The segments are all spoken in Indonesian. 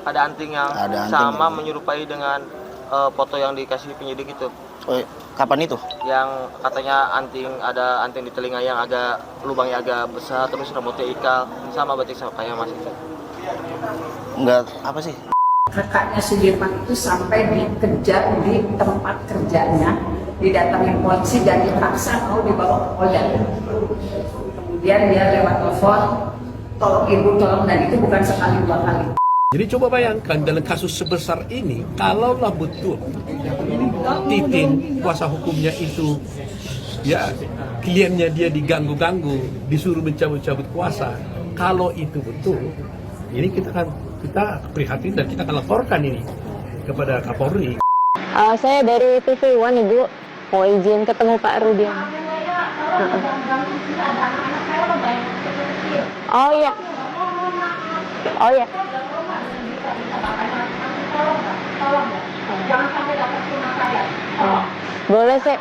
Ada anting yang sama menyerupai dengan foto yang dikasih penyidik itu. Oh, kapan itu? Yang katanya ada anting di telinga yang agak lubangnya agak besar, terus rambutnya ikal, sama berarti sama kayak Mas itu. Enggak, apa sih? Kakaknya Sudirman itu sampai dikejar di tempat kerjanya, didatangi polisi dan dipaksa mau dibawa ke Polda. Kemudian dia lewat telepon, tolong ibu, tolong, dan itu bukan sekali dua kali. Jadi coba bayangkan dalam kasus sebesar ini, kalaulah betul Titin, kuasa hukumnya itu, ya kliennya dia diganggu-ganggu, disuruh mencabut-cabut kuasa. Kalau itu betul, ini kita prihatin dan kita akan laporkan ini kepada Kapolri. Saya dari TV One, Ibu. Mau izin ketemu Pak Rudian. Oh iya. Oh iya. Boleh sih.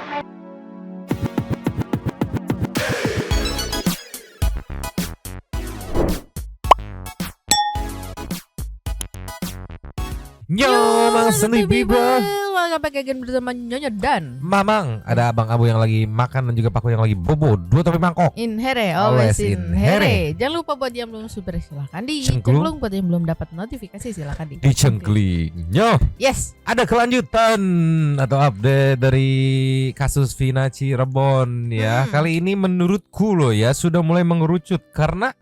Yo, Mang Seni People. Welcome back again bersama Nyonya dan Mamang, ada Abang Abu yang lagi makan dan juga Paku yang lagi bobo. Dua tapi mangkok. in here, Always always in in here. here. Jangan lupa buat yang belum super silahkan Cengklung. dicengklung, buat yang belum dapat notifikasi silahkan Dicengkling. Yo, Yes. ada kelanjutan atau update dari kasus Vina Cirebon ya. Kali ini menurutku loh ya sudah mulai mengerucut karena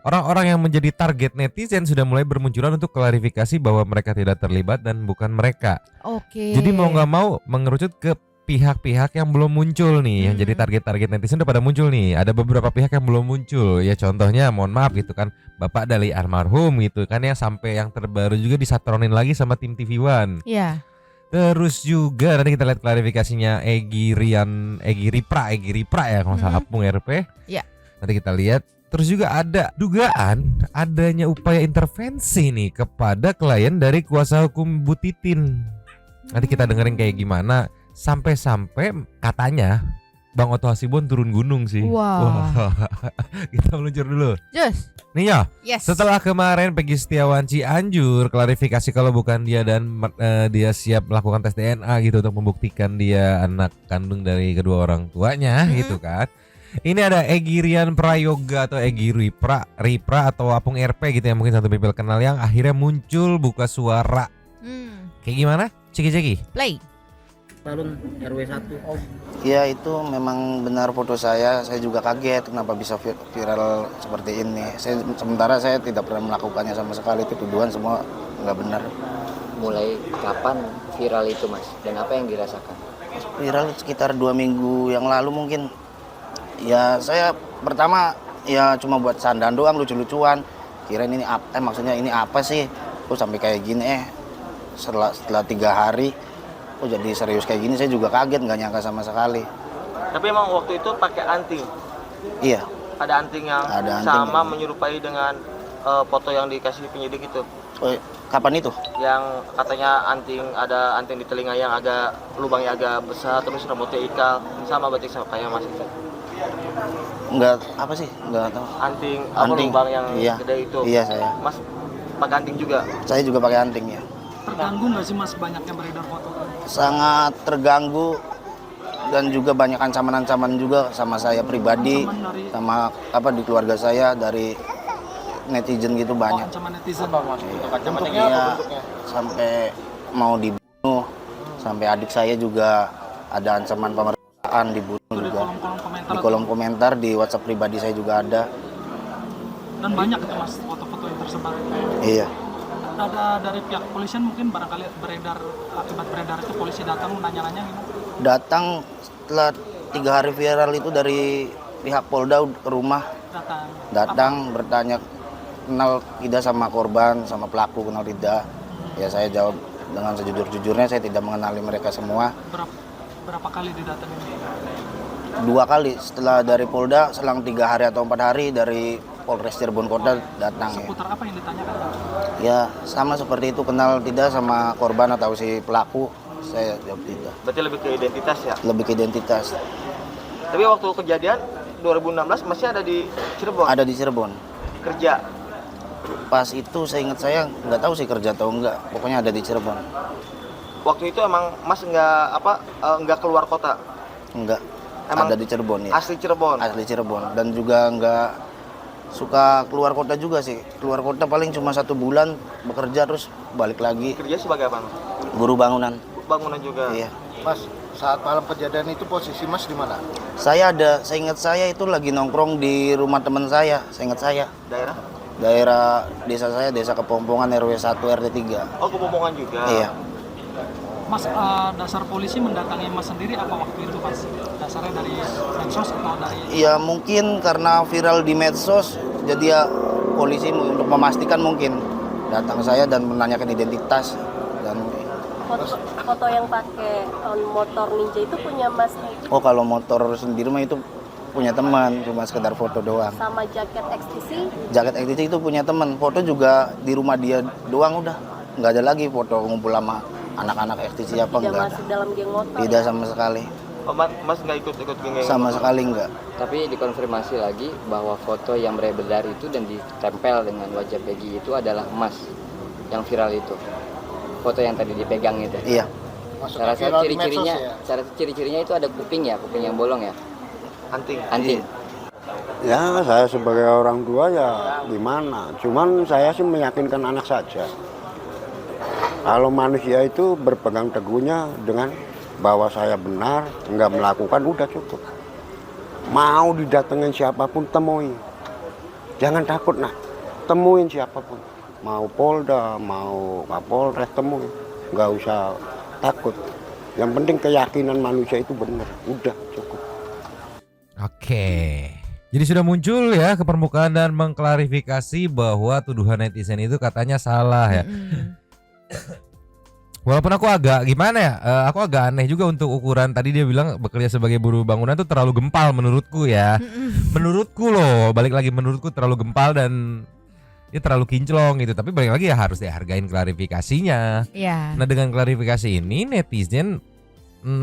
orang-orang yang menjadi target netizen sudah mulai bermunculan untuk klarifikasi bahwa mereka tidak terlibat dan bukan mereka. Oke. Jadi mau nggak mau mengerucut ke pihak-pihak yang belum muncul nih, yang jadi target-target netizen udah pada muncul nih. Ada beberapa pihak yang belum muncul. Ya contohnya, mohon maaf gitu kan, Bapak Dali almarhum gitu kan ya, sampai yang terbaru juga disatronin lagi sama tim TV One. Ya. Terus juga nanti kita lihat klarifikasinya Egy Ripra ya kalau nggak salah, Apung RP. Ya. Nanti kita lihat. Terus juga ada dugaan adanya upaya intervensi nih kepada klien dari kuasa hukum Bu Titin. Nanti kita dengerin kayak gimana. Sampai-sampai katanya Bang Otto Hasibuan turun gunung sih. Wah. Kita meluncur dulu. Just. Nih ya, Yes. setelah kemarin Peggy Setiawan Cianjur klarifikasi kalau bukan dia dan dia siap melakukan tes DNA gitu untuk membuktikan dia anak kandung dari kedua orang tuanya gitu kan. Ini ada Egy Rian Prayoga atau Egy Ripra atau Apung RP gitu ya, mungkin satu people kenal, yang akhirnya muncul buka suara. Kayak gimana? Ceki-ceki. Play. Talun RW 1. Ya itu memang benar foto saya juga kaget kenapa bisa viral seperti ini. Sementara saya tidak pernah melakukannya sama sekali, itu tuduhan semua nggak benar. Mulai kapan viral itu, Mas? Dan apa yang dirasakan? Viral sekitar 2 minggu yang lalu mungkin. Ya saya pertama ya cuma buat sandan doang, lucu-lucuan. Kirain ini maksudnya ini apa sih? Kok sampai kayak gini setelah 3 hari kok jadi serius kayak gini, saya juga kaget, nggak nyangka sama sekali. Tapi emang waktu itu pakai anting. Iya. Ada anting yang sama menyerupai dengan foto yang dikasih penyidik itu. Oh, kapan itu? Yang katanya ada anting di telinga yang agak lubangnya agak besar, terus rambutnya ikal, sama berarti sama kayak Mas itu. Enggak, apa sih? Enggak tahu. Anting. Lubang yang gede itu. Iya saya. Mas pakai anting juga? Saya juga pakai anting ya. Terganggu nggak sih Mas banyaknya beredar foto? Sangat terganggu dan juga banyak ancaman-ancaman juga sama saya pribadi, sama di keluarga saya, dari netizen gitu banyak. Ancaman netizen. Bentuknya sampai mau dibunuh, sampai adik saya juga ada ancaman pemerkosaan, dibunuh juga. Di kolom komentar di WhatsApp pribadi saya juga ada. Dan banyak itu Mas foto-foto yang tersebar. Iya. Ada dari pihak kepolisian mungkin barangkali akibat beredar itu polisi datang nanya-nanya gitu. Datang setelah 3 hari viral itu dari pihak Polda ke rumah. Datang bertanya kenal tidak sama korban, sama pelaku, kenal tidak. Ya saya jawab dengan sejujur-jujurnya, saya tidak mengenali mereka semua. Berapa kali didatengin? 2 kali, setelah dari Polda selang 3 hari atau 4 hari dari Polres Cirebon Kota datang. Seputar apa yang ditanyakan? Ya sama seperti itu, kenal tidak sama korban atau si pelaku, saya jawab tidak. Berarti lebih ke identitas ya? Lebih ke identitas. Tapi waktu kejadian 2016 masih ada di Cirebon? Ada di Cirebon. Kerja? pas itu saya ingat saya nggak tahu sih kerja atau enggak, pokoknya ada di Cirebon. Waktu itu emang Mas nggak keluar kota? Enggak, Emang ada di Cirebon ya. Asli Cirebon. Asli Cirebon, dan juga nggak suka keluar kota juga sih. Keluar kota paling cuma 1 bulan bekerja terus balik lagi. Kerja sebagai apa? Guru bangunan. Bangunan juga. Iya. Mas, saat malam kejadian itu posisi Mas di mana? Saya ingat saya itu lagi nongkrong di rumah teman saya. Saya ingat saya. Daerah? Daerah desa saya, desa Kepompongan RW 1 RT 3. Oh, Kepompongan juga. Iya. Mas, dasar polisi mendatangi Mas sendiri apa waktu itu Mas? Dasarnya dari medsos atau dari... Ya mungkin karena viral di medsos, jadi ya polisi untuk memastikan mungkin datang saya dan menanyakan identitas dan foto yang pakai motor ninja itu punya Mas Hedi? oh kalau motor sendiri mah itu punya teman, cuma sekedar foto doang. Sama jaket XTC? Jaket XTC itu punya teman, foto juga di rumah dia doang udah. Nggak ada lagi foto ngumpul sama anak-anak XTC apa Tidak enggak. masuk dalam geng motor? Tidak sama sekali. Oh, Mas nggak ikut geng? Sama sekali enggak. Tapi dikonfirmasi lagi bahwa foto yang beredar itu dan ditempel dengan wajah Peggy itu adalah Mas yang viral itu. Foto yang tadi dipegang itu. Iya. Cara ciri-cirinya, ciri-cirinya itu ada kuping yang bolong ya. Anting. Ya, saya sebagai orang tua ya gimana. Cuman saya sih meyakinkan anak saja. Kalau manusia itu berpegang teguhnya dengan bahwa saya benar, nggak melakukan, udah cukup. Mau didatengin siapapun, temui. Jangan takut, temuin siapapun. Mau Polda, mau Kapolres, temuin. Nggak usah takut. Yang penting keyakinan manusia itu benar, udah cukup. Oke. Jadi sudah muncul ya ke permukaan dan mengklarifikasi bahwa tuduhan netizen itu katanya salah ya. Walaupun aku agak gimana ya, aku agak aneh juga untuk ukuran tadi dia bilang bekerja sebagai buruh bangunan itu terlalu gempal menurutku ya. Menurutku loh, balik lagi menurutku terlalu gempal dan ya terlalu kinclong gitu. Tapi balik lagi ya harus dihargain klarifikasinya. Iya. Nah dengan klarifikasi ini netizen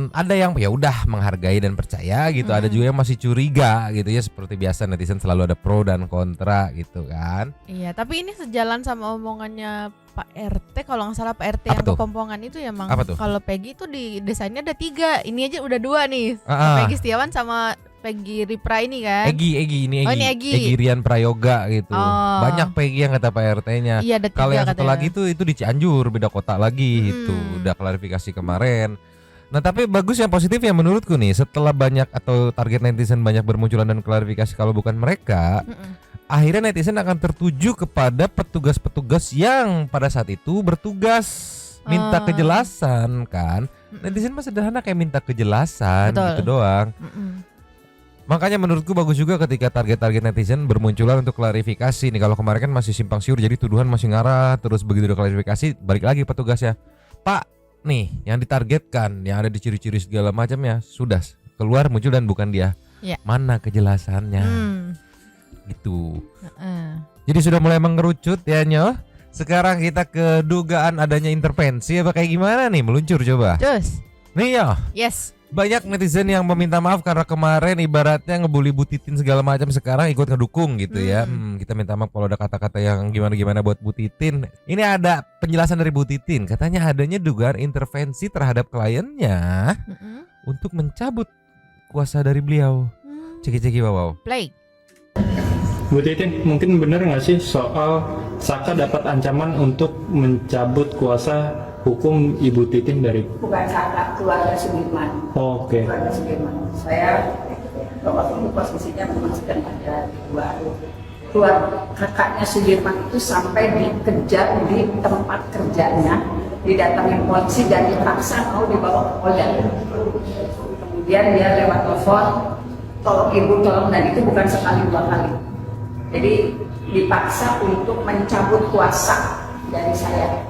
ada yang ya udah menghargai dan percaya gitu, ada juga yang masih curiga gitu ya, seperti biasa netizen selalu ada pro dan kontra gitu kan. Iya, tapi ini sejalan sama omongannya Pak RT, kalau nggak salah Pak RT Apa yang tuh? Kepompongan itu ya emang Apa tuh? kalau Peggy itu di desainnya ada 3, ini aja udah 2 nih. Peggy Setiawan sama Peggy Ripra ini kan. Egi ini Oh, ini Egi. Egi Rian Prayoga gitu. Oh. Banyak Peggy yang kata Pak RT-nya. Iya, ada 3 Kalau yang satu katanya. lagi itu di Cianjur, beda kota lagi itu. Udah klarifikasi kemarin. Nah tapi bagus yang positif ya menurutku nih, setelah banyak atau target netizen banyak bermunculan dan klarifikasi kalau bukan mereka, akhirnya netizen akan tertuju kepada petugas-petugas yang pada saat itu bertugas minta kejelasan kan. Netizen mah sederhana kayak minta kejelasan. Betul. Gitu doang. Makanya menurutku bagus juga ketika target-target netizen bermunculan untuk klarifikasi nih. Kalau kemarin kan masih simpang siur, jadi tuduhan masih ngarah, terus begitu udah klarifikasi balik lagi petugasnya, Pak nih yang ditargetkan, yang ada di ciri-ciri segala macam ya sudah keluar muncul dan bukan dia. Ya. Mana kejelasannya? Gitu. Jadi sudah mulai mengerucut ya Nyoh. Sekarang kita ke dugaan adanya intervensi apa kayak gimana nih, meluncur coba. Terus. Nih ya. Yes. Banyak netizen yang meminta maaf karena kemarin ibaratnya ngebully Bu Titin segala macam, sekarang ikut ngedukung gitu ya. Kita minta maaf kalau ada kata-kata yang gimana-gimana buat Bu Titin. Ini ada penjelasan dari Bu Titin, katanya adanya dugaan intervensi terhadap kliennya untuk mencabut kuasa dari beliau. Ceki-ceki wow. Play. Bu Titin, mungkin benar nggak sih soal Saka dapat ancaman untuk mencabut kuasa hukum Ibu Titin dari... Bukan kakak, keluarga Sudirman. Oh, oke. Keluarga Sudirman. Saya waktu itu posisinya memang sedang ada keluar kakaknya Sudirman itu sampai dikejar di tempat kerjanya, didatangi polisi dan dipaksa mau dibawa ke Polda. Kemudian dia lewat telepon, tolong ibu tolong, dan itu bukan sekali 2 kali. Jadi dipaksa untuk mencabut kuasa dari saya.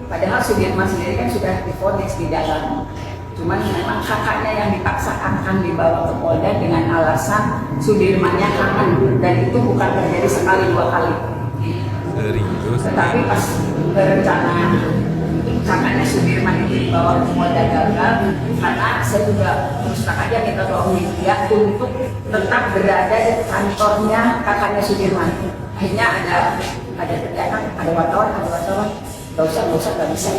Padahal Sudirman sendiri kan sudah divonis di dalam. Cuman memang kakaknya yang dipaksa akan dibawa ke Polda dengan alasan Sudirmannya kangen, dan itu bukan terjadi sekali 2 kali. Tetapi pas rencana kakaknya Sudirman itu dibawa ke Polda gagal, karena saya juga terus terang aja minta tolong media untuk tetap berada di kantornya kakaknya Sudirman. Akhirnya ada ada wartawan, nggak usah, nggak bisa.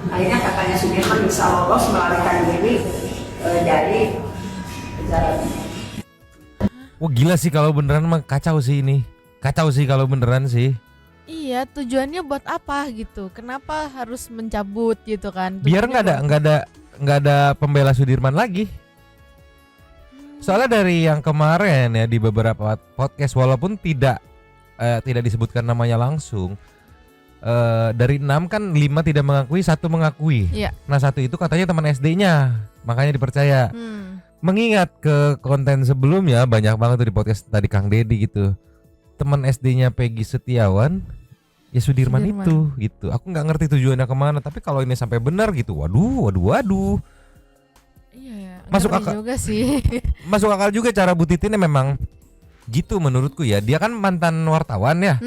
Akhirnya katanya Sudirman bisa lolos melarikan diri dari penjara. Wah gila sih kalau beneran mah kacau sih ini. Kacau sih kalau beneran sih. Iya, tujuannya buat apa gitu? Kenapa harus mencabut gitu kan? Biar nggak ada pembela Sudirman lagi. Soalnya dari yang kemarin ya di beberapa podcast walaupun tidak disebutkan namanya langsung, dari 6 kan 5 tidak mengakui, 1 mengakui. Iya. Nah 1 itu katanya teman SD-nya, makanya dipercaya. Mengingat ke konten sebelumnya banyak banget tuh di podcast tadi Kang Deddy gitu. Teman SD-nya Peggy Setiawan ya Sudirman itu gitu. Aku nggak ngerti tujuannya kemana, tapi kalau ini sampai benar gitu, waduh. Iya, masuk akal juga sih. Masuk akal juga cara Bu Titin memang gitu menurutku ya. Dia kan mantan wartawan ya.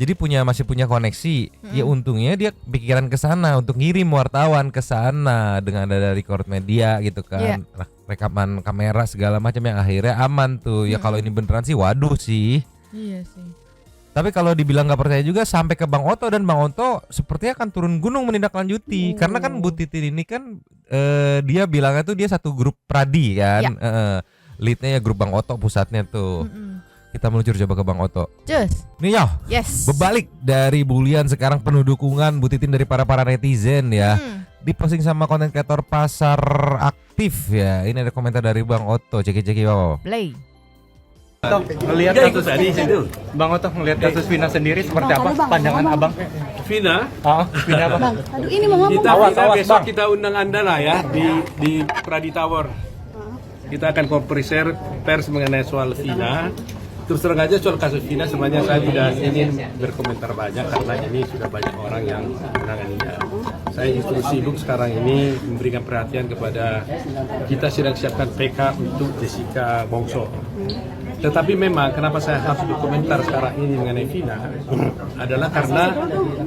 Jadi masih punya koneksi. Ya untungnya dia pikiran ke sana untuk ngirim wartawan ke sana dengan ada record media gitu kan. Rekaman kamera segala macam yang akhirnya aman tuh. Ya kalau ini beneran sih waduh sih. Iya sih. Tapi kalau dibilang nggak percaya juga sampai ke Bang Oto, dan Bang Oto sepertinya akan turun gunung menindaklanjuti. Karena kan Bu Titin ini kan dia bilangnya tuh dia satu grup Pradi kan. Leadnya ya grup Bang Oto pusatnya tuh. Kita meluncur coba ke Bang Oto. Just. Nih yo. Yes. Berbalik dari bulian sekarang penuh dukungan Bu Titin dari para netizen ya. Diposting sama konten kreator pasar aktif ya. Ini ada komentar dari Bang Oto. Ceki wow. Play. Melihat kasus tadi situ, Bang Oto ngelihat kasus Vina sendiri seperti apa pandangan Abang? Vina? Vina apa? Bang, aduh ini mau ngomong. Kita besok kita undang Anda lah ya di Pradi Tower. Kita akan konferensi pers mengenai soal Vina. Terus terang aja soal kasus Vina sebenarnya saya tidak ingin berkomentar banyak karena ini sudah banyak orang yang menanganinya. Saya justru sibuk sekarang ini memberikan perhatian kepada kita sedang siapkan PK untuk Jessica Bongso. Tetapi memang kenapa saya harus berkomentar sekarang ini mengenai Vina adalah karena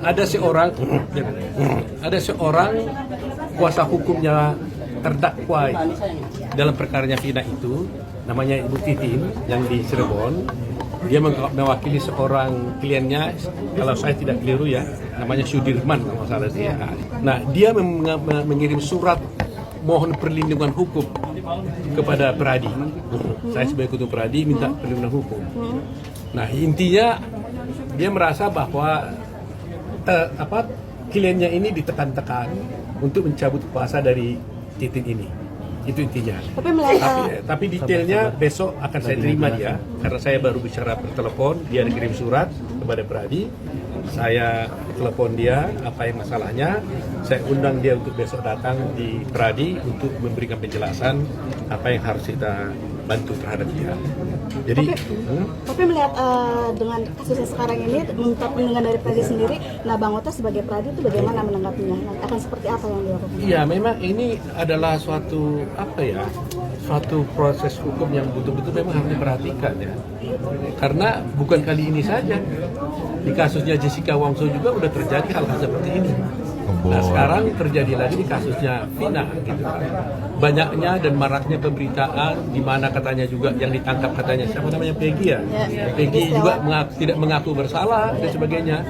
ada seorang kuasa hukumnya terdakwa dalam perkaranya Vina itu, namanya Ibu Titin yang di Cirebon. Dia mewakili seorang kliennya, kalau saya tidak keliru ya, namanya Sudirman kalau salah dia. Nah, dia mengirim surat mohon perlindungan hukum kepada Pradi. Saya sebagai ketua Pradi minta perlindungan hukum. Nah, intinya dia merasa bahwa kliennya ini ditekan-tekan untuk mencabut kuasa dari Titin ini. Itu intinya. Tapi detailnya besok akan saya terima dia, karena saya baru bicara per telepon, dia kirim surat kepada Pradi. Saya telepon dia apa yang masalahnya, saya undang dia untuk besok datang di Pradi untuk memberikan penjelasan apa yang harus kita bantu terhadap dia. Jadi tapi melihat dengan kasusnya sekarang ini, minta perlindungan dari Pradi sendiri, nah Bang Oto sebagai Pradi itu bagaimana menanggapinya? Akan seperti apa yang dilakukan? Iya, memang ini adalah suatu proses hukum yang betul-betul memang harus diperhatikan ya. Karena bukan kali ini saja, di kasusnya Jessica Wongso juga udah terjadi hal-hal seperti ini. Nah sekarang terjadi lagi di kasusnya Vina gitu. Banyaknya dan maraknya pemberitaan di mana katanya juga yang ditangkap katanya siapa namanya Peggy ya. Peggy juga tidak mengaku bersalah dan sebagainya.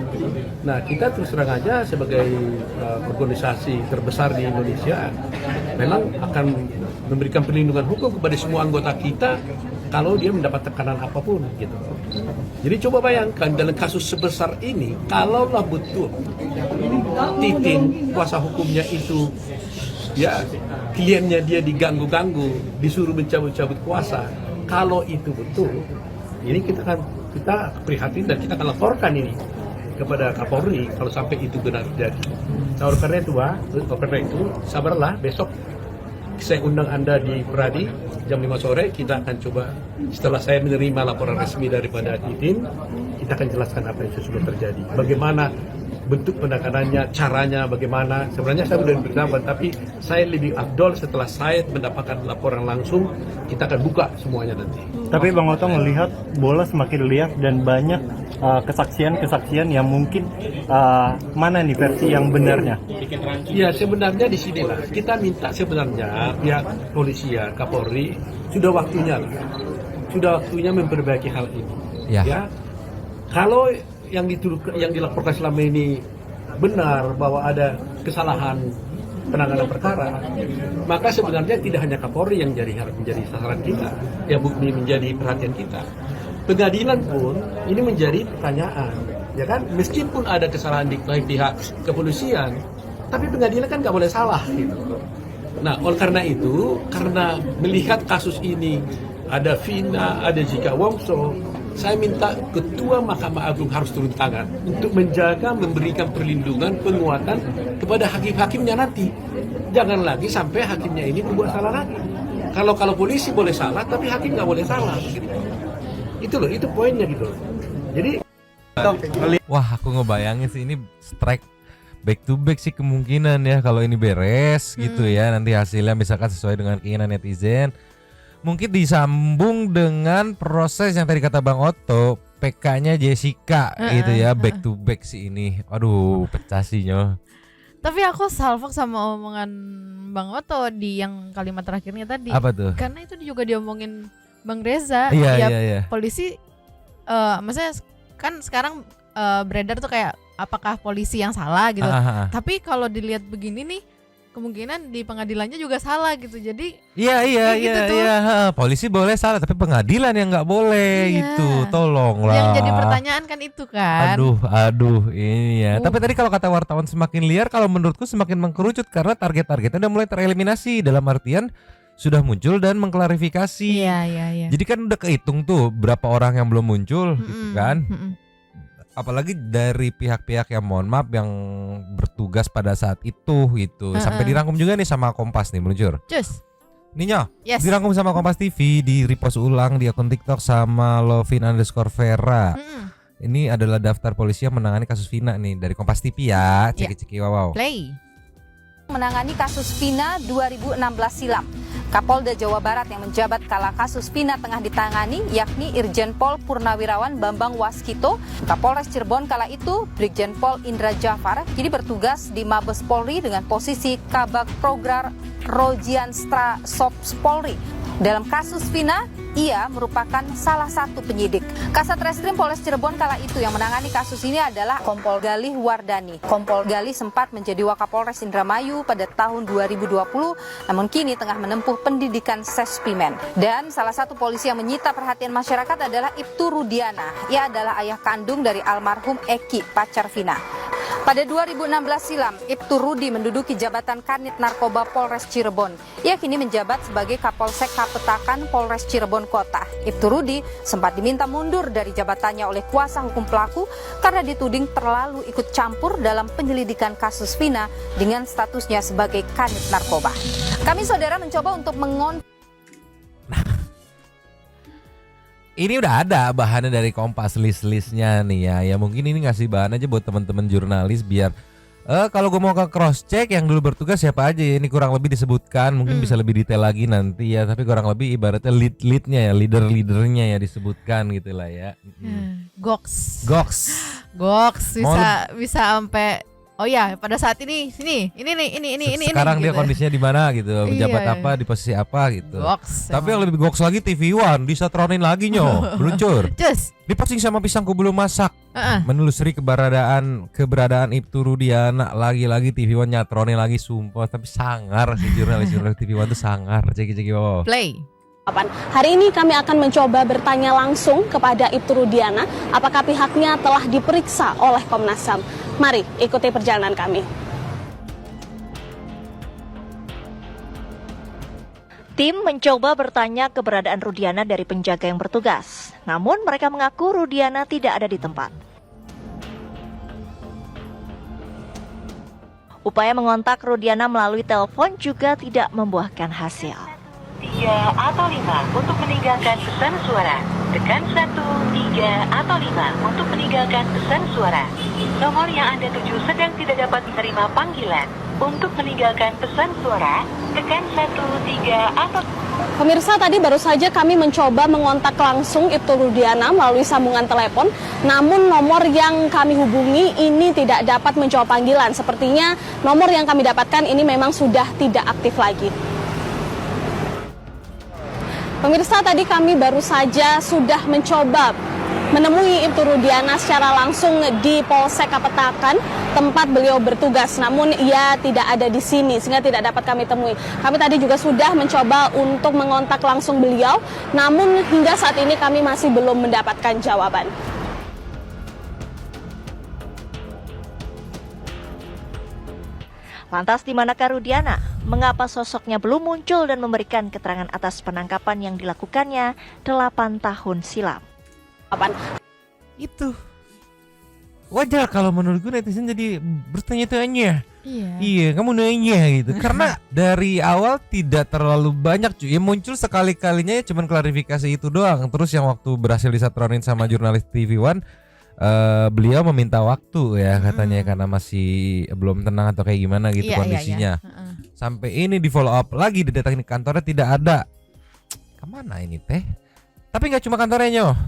Nah kita terus terang aja sebagai organisasi terbesar di Indonesia memang akan memberikan perlindungan hukum kepada semua anggota kita kalau dia mendapat tekanan apapun gitu. Jadi coba bayangkan dalam kasus sebesar ini, kalaulah betul Titin kuasa hukumnya itu ya kliennya dia diganggu-ganggu, disuruh mencabut-cabut kuasa, kalau itu betul, ini kita prihatin dan kita akan laporkan ini kepada Kapolri kalau sampai itu benar terjadi. Nah, karena itu sabarlah, besok saya undang Anda di Pradi jam 5 sore, kita akan coba setelah saya menerima laporan resmi daripada Titin, kita akan jelaskan apa yang sudah terjadi. Bagaimana bentuk penanganannya, caranya bagaimana. Sebenarnya saya sudah beritahu, tapi saya lebih afdol setelah saya mendapatkan laporan langsung, kita akan buka semuanya nanti. Tapi Bang Oto melihat bola semakin liar dan banyak kesaksian-kesaksian yang mungkin mana nih versi yang benarnya? Ya sebenarnya di sinilah kita minta sebenarnya pihak polisian, Kapolri sudah waktunya memperbaiki hal ini. Ya kalau yang dilaporkan selama ini benar bahwa ada kesalahan penanganan perkara, maka sebenarnya tidak hanya Kapolri yang menjadi sasaran kita, yang menjadi perhatian kita. Pengadilan pun ini menjadi pertanyaan, ya kan? Meskipun ada kesalahan di pihak kepolisian, tapi pengadilan kan nggak boleh salah gitu. Nah, oleh karena itu, karena melihat kasus ini ada Vina, ada Jika Wongso, saya minta Ketua Mahkamah Agung harus turun tangan untuk menjaga, memberikan perlindungan, penguatan kepada hakim-hakimnya nanti. Jangan lagi sampai hakimnya ini membuat salah lagi. Kalau polisi boleh salah, tapi hakim nggak boleh salah. Gitu. Itu loh, itu poinnya gitu. Jadi, wah aku ngebayangin sih ini strike back to back sih kemungkinan ya kalau ini beres gitu ya, nanti hasilnya misalkan sesuai dengan keinginan netizen. Mungkin disambung dengan proses yang tadi kata Bang Otto, PK-nya Jessica gitu ya, back to back sih ini. Aduh, pecah sih nyoh. Tapi aku salfok sama omongan Bang Otto di yang kalimat terakhirnya tadi. Apa tuh? Karena itu juga diomongin Bang Reza. Iya. Polisi, maksudnya kan sekarang beredar tuh kayak apakah polisi yang salah gitu. Tapi kalau dilihat begini nih, kemungkinan di pengadilannya juga salah gitu. Jadi iya. Polisi boleh salah tapi pengadilan yang nggak boleh gitu. Tolonglah. Yang jadi pertanyaan kan itu kan. Aduh ini ya. Tapi tadi kalau kata wartawan semakin liar, kalau menurutku semakin mengkerucut karena target-targetnya udah mulai tereliminasi, dalam artian sudah muncul dan mengklarifikasi. Iya. Jadi kan udah kehitung tuh berapa orang yang belum muncul gitu kan. Apalagi dari pihak-pihak yang mohon maaf yang bertugas pada saat itu gitu. Sampai dirangkum juga nih sama Kompas nih meluncur. Cus. Ninyo, dirangkum sama Kompas TV, di repost ulang di akun TikTok sama Lovin_Vera. Ini adalah daftar polisi yang menangani kasus Vina nih dari Kompas TV ya. Ceki-ceki wow. Play. Menangani kasus Vina 2016 silam. Kapolda Jawa Barat yang menjabat kala kasus Vina tengah ditangani yakni Irjen Pol Purnawirawan Bambang Waskito. Kapolres Cirebon kala itu Brigjen Pol Indra Jafar kini bertugas di Mabes Polri dengan posisi Kabak Prograr Rojianstra Sops Polri. Dalam kasus Vina, ia merupakan salah satu penyidik. Kasat Reskrim Polres Cirebon kala itu yang menangani kasus ini adalah Kompol Galih Wardani. Kompol Galih sempat menjadi Wakapolres Indramayu pada tahun 2020, namun kini tengah menempuh pendidikan Sespimen. Dan salah satu polisi yang menyita perhatian masyarakat adalah Ibtu Rudiana. Ia adalah ayah kandung dari almarhum Eki, pacar Vina. Pada 2016 silam, Ibtu Rudi menduduki jabatan Kanit Narkoba Polres Cirebon. Ia kini menjabat sebagai Kapolsek Kapetakan Polres Cirebon Kota. Ibtu Rudi sempat diminta mundur dari jabatannya oleh kuasa hukum pelaku karena dituding terlalu ikut campur dalam penyelidikan kasus Vina dengan statusnya sebagai Kanit Narkoba. Kami saudara mencoba untuk ini udah ada bahannya dari Kompas, list-listnya nih ya. Ya mungkin ini ngasih bahan aja buat teman-teman jurnalis biar kalau gue mau ke cross check yang dulu bertugas siapa aja ya, ini kurang lebih disebutkan, mungkin bisa lebih detail lagi nanti ya, tapi kurang lebih ibaratnya lead-leadnya ya, leader-leadernya ya disebutkan gitu lah ya. Goks bisa sampai oh ya pada saat ini ini sekarang gitu. Dia kondisinya di mana gitu, menjabat apa, di posisi apa gitu. Tapi yang lebih goks lagi TV One disatronin lagi meluncur. Diposting sama Pisangku Belum Masak. Menelusuri keberadaan Ibtu Rudiana, lagi-lagi TV One nyatronin lagi, sumpah. Tapi sangar sih jurnalis TV One tuh sangar. Ceki wow. Play. Hari ini kami akan mencoba bertanya langsung kepada Ibtu Rudiana apakah pihaknya telah diperiksa oleh Komnas HAM. Mari ikuti perjalanan kami. Tim mencoba bertanya keberadaan Rudiana dari penjaga yang bertugas. Namun mereka mengaku Rudiana tidak ada di tempat. Upaya mengontak Rudiana melalui telepon juga tidak membuahkan hasil. 3 atau 5 untuk meninggalkan pesan suara. Tekan 1, 3 atau 5 untuk meninggalkan pesan suara. Nomor yang Anda tuju sedang tidak dapat menerima panggilan. Untuk meninggalkan pesan suara, tekan 1, 3 atau... Pemirsa, tadi baru saja kami mencoba mengontak langsung Ibtu Rudiana melalui sambungan telepon. Namun nomor yang kami hubungi ini tidak dapat menjawab panggilan. Sepertinya nomor yang kami dapatkan ini memang sudah tidak aktif lagi. Pemirsa, tadi kami baru saja sudah mencoba menemui Ibtu Rudiana secara langsung di Polsek Kapetakan, tempat beliau bertugas. Namun ia tidak ada di sini sehingga tidak dapat kami temui. Kami tadi juga sudah mencoba untuk mengontak langsung beliau, namun hingga saat ini kami masih belum mendapatkan jawaban. Lantas di manakah Rudiana? Mengapa sosoknya belum muncul dan memberikan keterangan atas penangkapan yang dilakukannya 8 tahun silam? Itu wajar kalau menurut gue netizen jadi bertanya-tanya. Iya, kamu nanya gitu. Karena dari awal tidak terlalu banyak cuy. Ya muncul sekali-kalinya ya cuman klarifikasi itu doang. Terus yang waktu berhasil disatronin sama jurnalis TV One, beliau meminta waktu ya katanya karena masih belum tenang atau kayak gimana gitu kondisinya. Sampai ini di follow up lagi, didatangin ke kantornya tidak ada. Kemana ini teh? Tapi nggak cuma kantornya Nyoh.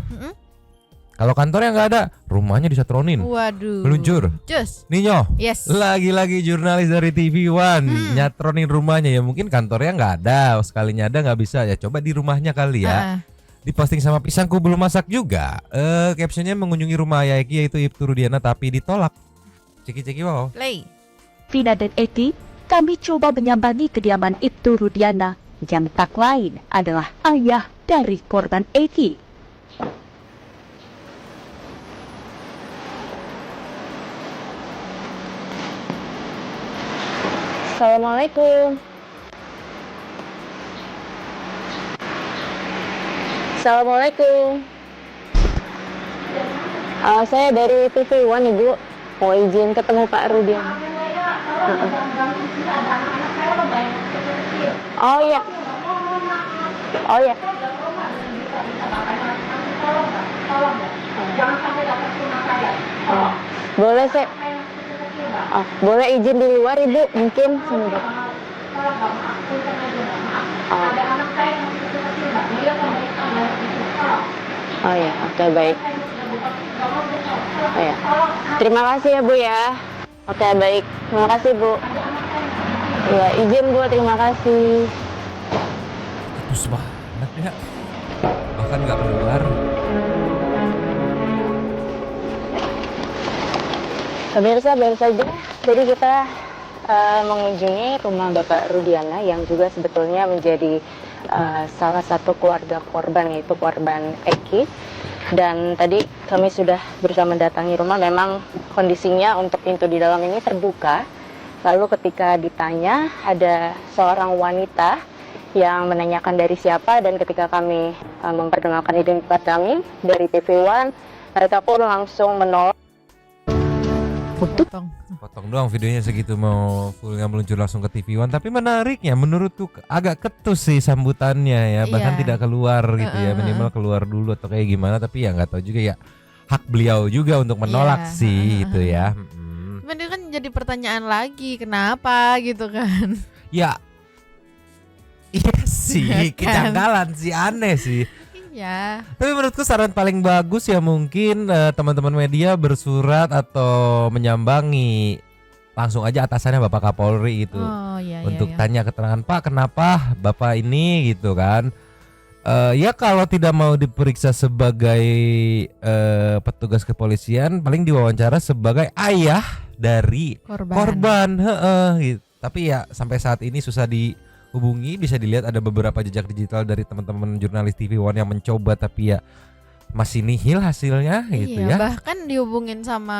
Kalau kantornya nggak ada, rumahnya disatronin. Waduh. Meluncur. Just. Nih Nyoh. Yes. Lagi-lagi jurnalis dari TV One nyatronin rumahnya ya, mungkin kantornya nggak ada. Sekalinya ada nggak bisa ya. Coba di rumahnya kali ya. Diposting sama Pisangku belum masak juga. Captionnya mengunjungi rumah Eki yaitu Ibtu Rudiana tapi ditolak. Ceki wow. Play. Vina dan Eki, kami coba menyambangi kediaman Ibtu Rudiana yang tak lain adalah ayah dari korban Eki. Assalamualaikum. Assalamualaikum. Saya dari TV One Ibu, mau izin ketemu Pak Rudiana. Oh iya. Oh iya. Boleh sih. Boleh izin di luar Ibu, mungkin sebentar. Oh ya, oke baik. Oh ya, terima kasih ya Bu ya. Oke baik, terima kasih Bu. Ya izin Bu, terima kasih. Terus banget ya. Bahkan nggak keluar. Pemirsa, baru saja jadi kita mengunjungi rumah Bapak Rudiana yang juga sebetulnya menjadi salah satu keluarga korban, yaitu korban Eki. Dan tadi kami sudah berusaha mendatangi rumah, memang kondisinya untuk pintu di dalam ini terbuka. Lalu ketika ditanya, ada seorang wanita yang menanyakan dari siapa, dan ketika kami memperkenalkan identitas kami dari TV One, mereka pun langsung menolak. Potong doang videonya segitu, mau full nggak meluncur langsung ke TV One. Tapi menariknya menurutku agak ketus sih sambutannya ya, bahkan tidak keluar gitu ya, minimal keluar dulu atau kayak gimana. Tapi ya nggak tahu juga ya, hak beliau juga untuk menolak sih gitu ya. Cuman itu kan jadi pertanyaan lagi, kenapa gitu kan? Ya iya sih, kejanggalan sih, aneh sih. Ya. Tapi menurutku saran paling bagus ya mungkin teman-teman media bersurat atau menyambangi langsung aja atasannya Bapak Kapolri gitu. Untuk tanya keterangan, Pak kenapa Bapak ini gitu kan. Ya kalau tidak mau diperiksa sebagai petugas kepolisian, paling diwawancara sebagai ayah dari korban. Gitu. Tapi ya sampai saat ini susah dihubungi. Bisa dilihat ada beberapa jejak digital dari teman-teman jurnalis TV One yang mencoba, tapi ya masih nihil hasilnya gitu ya. Bahkan dihubungin sama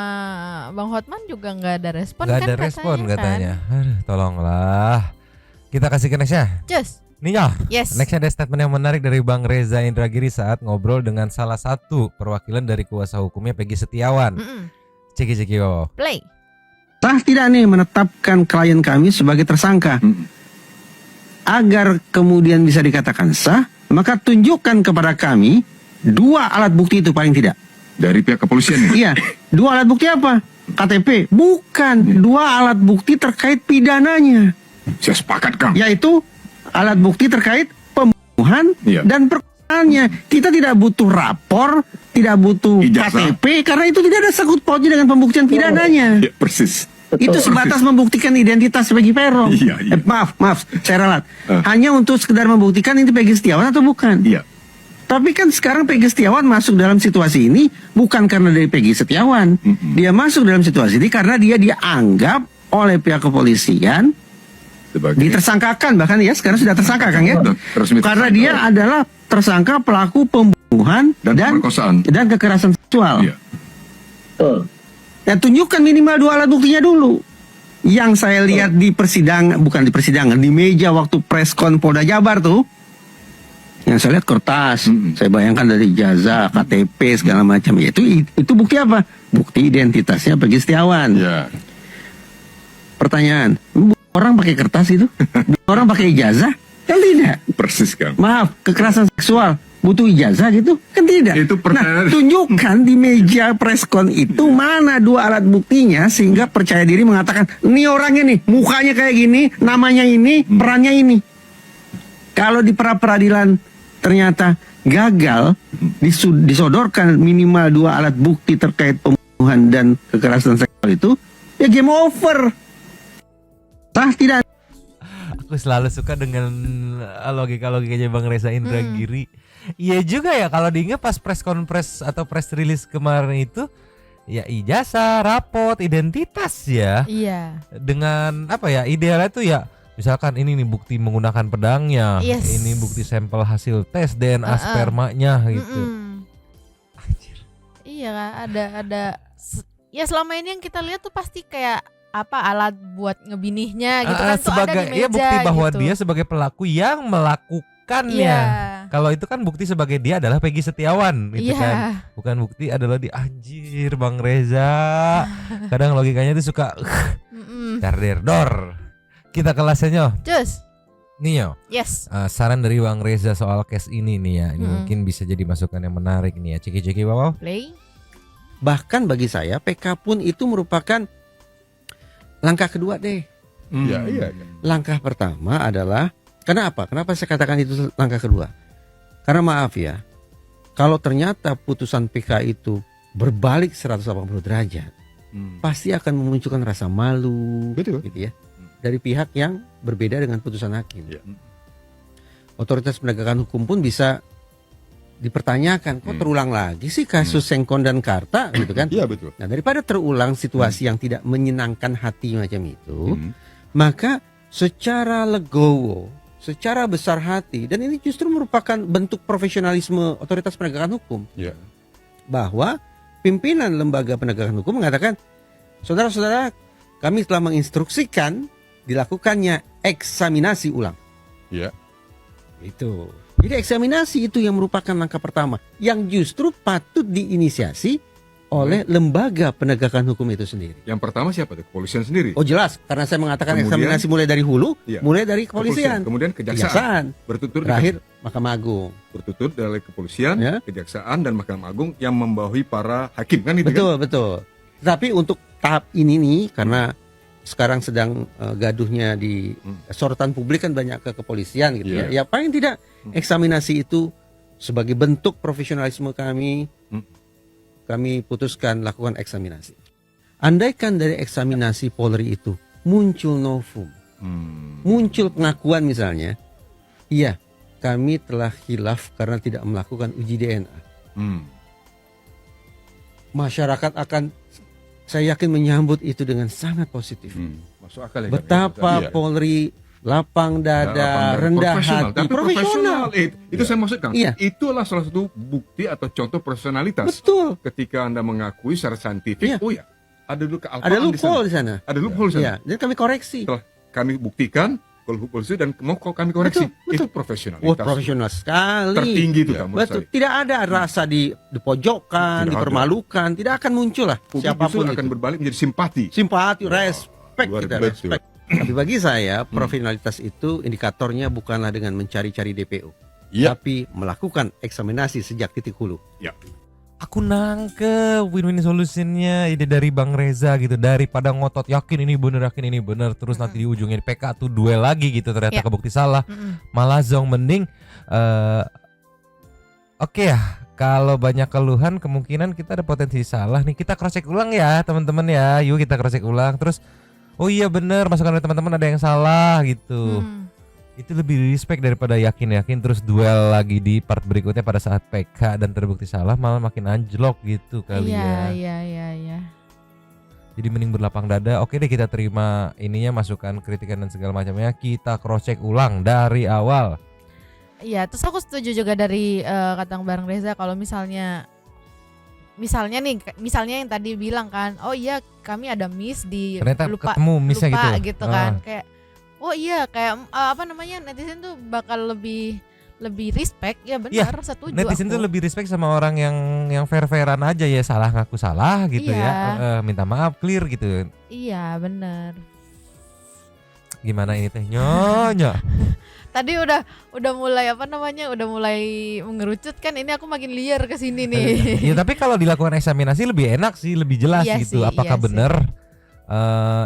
Bang Hotman juga nggak ada respon. Nggak ada respon katanya. Aduh, tolonglah. Kita kasih ke nextnya. Cus. Nino. Yes. Nextnya ada statement yang menarik dari Bang Reza Indragiri saat ngobrol dengan salah satu perwakilan dari kuasa hukumnya Peggy Setiawan. Ceki wow. Play. Sah tidak nih menetapkan klien kami sebagai tersangka? Agar kemudian bisa dikatakan sah, maka tunjukkan kepada kami 2 alat bukti itu paling tidak. Dari pihak kepolisian? Iya. 2 alat bukti apa? KTP? Bukan. 2 alat bukti terkait pidananya. Saya sepakat, Kang. Yaitu alat bukti terkait pembunuhan dan perkosaannya. Kita tidak butuh rapor, tidak butuh KTP, karena itu tidak ada sangkut pautnya dengan pembuktian pidananya. Ya, persis. Itu sebatas membuktikan identitas Peggy Peron. Maaf, saya ralat. Hanya untuk sekedar membuktikan ini Peggy Setiawan atau bukan. Iya. Tapi kan sekarang Peggy Setiawan masuk dalam situasi ini bukan karena dari Peggy Setiawan. Dia masuk dalam situasi ini karena dia dianggap oleh pihak kepolisian ditersangkakan, bahkan ya sekarang sudah tersangka kan ya. Karena dia adalah tersangka pelaku pembunuhan dan kekerasan seksual. Ya, tunjukkan minimal 2 alat buktinya dulu. Yang saya lihat di persidangan, bukan di persidangan, di meja waktu preskon Polda Jabar tuh, yang saya lihat kertas, saya bayangkan dari ijazah, KTP segala macam. Ya, itu bukti apa? Bukti identitasnya Peggy Setiawan. Pertanyaan, orang pakai kertas itu? Orang pakai ijazah? Kan tidak. Persis, Kang. Maaf, kekerasan seksual butuh ijazah gitu? Kan tidak. Itu nah, tunjukkan di meja preskon itu mana 2 alat buktinya sehingga percaya diri mengatakan, ini orangnya nih, mukanya kayak gini, namanya ini, perannya ini. Kalau di pra-peradilan ternyata gagal disodorkan minimal 2 alat bukti terkait pembunuhan dan kekerasan seksual itu, ya game over. Sah tidak? Aku selalu suka dengan logika-logikanya Bang Reza Indragiri. Iya juga ya, kalau diingat pas press conference atau press release kemarin itu, ya ijazah, rapot, identitas ya. Iya. Dengan apa ya, idealnya tuh ya, misalkan ini nih bukti menggunakan pedangnya, ini bukti sampel hasil tes DNA spermanya gitu. Iya, ada ya selama ini yang kita lihat tuh pasti kayak apa alat buat ngebinih,nya gitu kan, tuh ada di meja, ya bukti bahwa gitu. dia sebagai pelaku yang melakukannya. Kalau itu kan bukti sebagai dia adalah Peggy Setiawan gitu kan. Bukan bukti adalah di anjir Bang Reza. Kadang logikanya tuh suka dor. Kita kelasnya Cus. Nio. Yes. Saran dari Bang Reza soal case ini nih ya. Ini mungkin bisa jadi masukan yang menarik nih ya. Ciki-ciki Bapak. Play. Bahkan bagi saya PK pun itu merupakan langkah kedua deh. Iya. Langkah pertama adalah, kenapa saya katakan itu langkah kedua? Karena maaf ya, kalau ternyata putusan PK itu berbalik 180 derajat, pasti akan memunculkan rasa malu, gitu ya, dari pihak yang berbeda dengan putusan hakim. Otoritas penegakan hukum pun bisa dipertanyakan, kok terulang lagi sih kasus Sengkon dan Karta gitu kan? Iya betul. Nah, daripada terulang situasi yang tidak menyenangkan hati macam itu, maka secara legowo, secara besar hati, dan ini justru merupakan bentuk profesionalisme otoritas penegakan hukum, bahwa pimpinan lembaga penegakan hukum mengatakan, saudara-saudara, kami telah menginstruksikan dilakukannya eksaminasi ulang. Itu. Jadi eksaminasi itu yang merupakan langkah pertama yang justru patut diinisiasi oleh lembaga penegakan hukum itu sendiri. Yang pertama siapa tuh? Kepolisian sendiri. Oh jelas, karena saya mengatakan eksaminasi mulai dari hulu, mulai dari kepolisian. Kemudian kejaksaan. Bertutur terakhir Mahkamah Agung. Bertutur dari kepolisian, kejaksaan dan Mahkamah Agung yang membawahi para hakim kan itu kan? Betul. Tapi untuk tahap ini nih, karena sekarang sedang gaduhnya di sorotan publik kan banyak ke kepolisian gitu ya. Ya paling tidak eksaminasi itu sebagai bentuk profesionalisme kami, kami putuskan lakukan eksaminasi. Andaikan dari eksaminasi Polri itu muncul novum, muncul pengakuan misalnya, iya kami telah khilaf karena tidak melakukan uji DNA. Masyarakat akan, saya yakin, menyambut itu dengan sangat positif. Masuk akal ya. Betapa Polri lapang dada, rendah hati, profesional. Itu saya maksudkan. Itulah salah satu bukti atau contoh profesionalitas. Betul. Ketika Anda mengakui secara saintifik, oh ya, ada dulu kealpaan loophole di sana. Ada loophole di sana. Dan kami koreksi. Setelah kami buktikan kalau loophole itu dan mau kami koreksi. Itu profesionalitas. Wah, profesional sekali. Tertinggi itu kamu. Betul. Tidak ada rasa dipojokkan, dipermalukan, tidak akan muncul lah. Siapapun akan berbalik menjadi simpati. Respect kita, respect. Tapi bagi saya profesionalitas itu indikatornya bukanlah dengan mencari-cari DPO, tapi melakukan eksaminasi sejak titik hulu. Aku nangkep win-win solutionnya ide dari Bang Reza gitu, daripada ngotot yakin ini bener terus nanti di ujungnya PK tuh duel lagi gitu ternyata kebukti salah, malah zong mending oke ya. Kalau banyak keluhan kemungkinan kita ada potensi salah nih, kita cross check ulang ya teman-teman ya, yuk kita cross check ulang terus. Oh iya bener, masukan dari teman-teman ada yang salah gitu. Itu lebih respect daripada yakin-yakin terus duel lagi di part berikutnya pada saat PK dan terbukti salah malah makin anjlok gitu kali ya. Iya. Jadi mending berlapang dada. Oke deh, kita terima ininya, masukan, kritikan dan segala macamnya. Kita cross check ulang dari awal. Iya, terus aku setuju juga dari kata Bareng Reza kalau misalnya yang tadi bilang kan, oh iya kami ada miss di ternyata lupa ketemu missnya gitu kan, kayak oh iya kayak netizen tuh bakal lebih respect ya, benar, setuju. Netizen aku. tuh lebih respect sama orang yang fair-fairan aja ya, salah ngaku salah gitu ya, minta maaf clear gitu. Iya benar. Gimana ini teh nyonya? Tadi udah mulai udah mulai mengerucut kan, ini aku makin liar ke sini nih. Ya tapi kalau dilakukan eksaminasi lebih enak sih, lebih jelas gitu. Apakah benar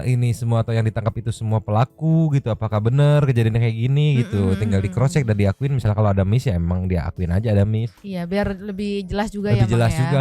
ini semua atau yang ditangkap itu semua pelaku gitu? Apakah benar kejadiannya kayak gini gitu? Tinggal di cross check dan diakuin. Misalnya kalau ada miss ya emang diakuin aja ada miss. Iya, biar lebih jelas juga lebih ya. Lebih jelas juga.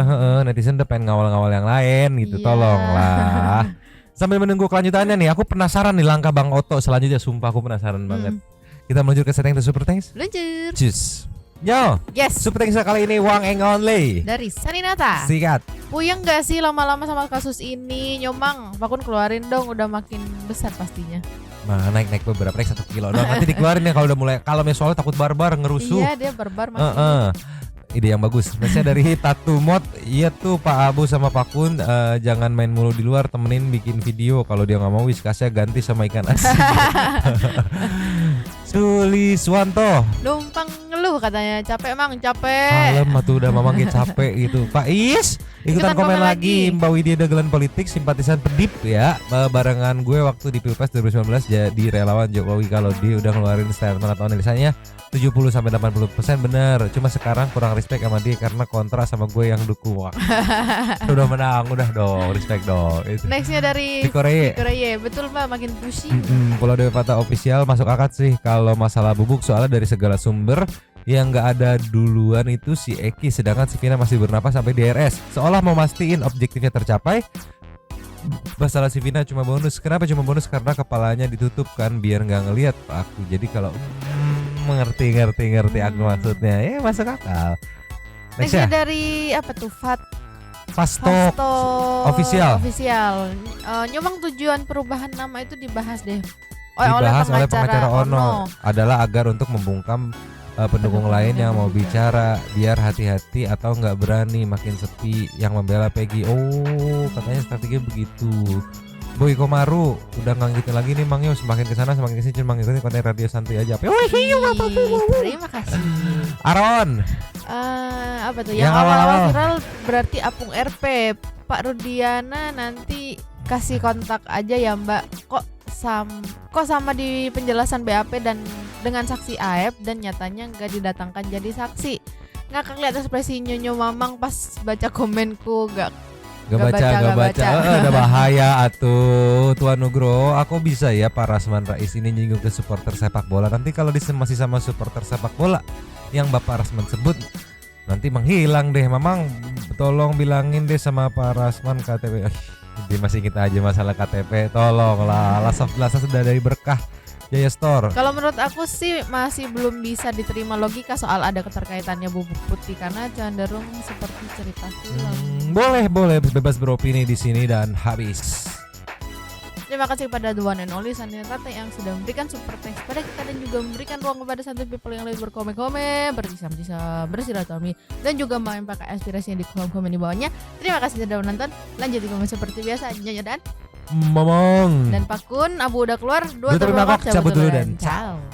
Netizen udah pengen ngawal-ngawal yang lain gitu. Tolonglah. Sambil menunggu kelanjutannya nih, aku penasaran nih langkah Bang Oto selanjutnya. Sumpah aku penasaran banget. Kita meluncur ke setting the super thanks. Luncur. Cus. Yo. Yes. Super thanks kali ini one and only dari Saninata. Sikat. Puyeng gak sih lama-lama sama kasus ini? Nyomang, Pakun keluarin dong, udah makin besar pastinya. Nah, naik beberapa, naik 1 kilo doang. Nanti dikeluarin ya kalau udah mulai. Kalau soalnya takut barbar ngerusuh. Iya, dia barbar makin. Ide yang bagus. Biasanya dari Tatu Mod. Iya tuh Pak Abu sama Pak Kun, jangan main mulu di luar, temenin bikin video. Kalau dia nggak mau, Wiskasnya ganti sama ikan asin. Suliswanto. Numpang ngeluh katanya, capek capek. Malam tuh udah mamang capek gitu. Pak Is ikutan komen lagi. Mbak Widya dagelan politik, simpatisan Pedip ya. Barengan gue waktu di Pilpres 2019 jadi relawan Jokowi. Kalau dia udah ngeluarin statement atau analisanya 70-80% bener. Cuma sekarang kurang respect sama dia karena kontra sama gue yang dukung. Udah menang, udah dong, respect dong. Nextnya dari Korea. Betul Mbak, makin pusing. Pulau Dewata official masuk akad sih kalau masalah bubuk, soalnya dari segala sumber yang nggak ada duluan itu si Eki, sedangkan si Vina masih bernapas sampai DRS. Seolah mau mastiin objektifnya tercapai. Masalah si Vina cuma bonus. Kenapa cuma bonus? Karena kepalanya ditutup kan biar nggak ngelihat aku. Jadi kalau mengerti aku maksudnya ya masuk akal. Nextnya dari apa tuh? Fasto official. Nyomang tujuan perubahan nama itu dibahas deh. Dibahas oleh pengacara Ono adalah agar untuk membungkam pendukung lain yang mau bicara, biar hati-hati atau nggak berani, makin sepi yang membela Peggy. Oh, katanya strategi begitu. Boy Komaru udah nganggitin lagi nih Mang Yo, semakin kesana semakin kesini cuma ngikutin konten radio santuy aja. Terima kasih. Aron. Apa tuh? Yang awal-awal viral berarti Apung RP. Pak Rudiana nanti kasih kontak aja ya Mbak. Kok sama di penjelasan BAP dan dengan saksi AF dan nyatanya nggak didatangkan jadi saksi. Ngakak lihat ekspresi Nyonyo Mamang pas baca komenku, Gak baca. Ada bahaya atuh Tuan Nugro. Aku bisa ya Pak Rasman Rais ini nyinggung ke supporter sepak bola. Nanti kalau masih sama supporter sepak bola yang Bapak Rasman sebut, nanti menghilang deh. Mamang tolong bilangin deh sama Pak Rasman KTP. Dia masih ingat aja masalah KTP. Tolonglah, lasa sudah dari berkah Jaya Store. Kalau menurut aku sih masih belum bisa diterima logika soal ada keterkaitannya bubuk putih karena cenderung seperti cerita film. Boleh bebas beropini di sini dan habis. Terima kasih kepada The One and Only Saninata yang sudah memberikan super thanks pada kita dan juga memberikan ruang kepada santuy people yang lain berkomen-komen, bersilaturahmi dan juga menyampaikan aspirasinya di kolom-komen di bawahnya. Terima kasih sudah menonton. Lanjut di komen seperti biasa, Nyonya dan Momong dan Pakun. Abu udah keluar, 2 cabut dulu dan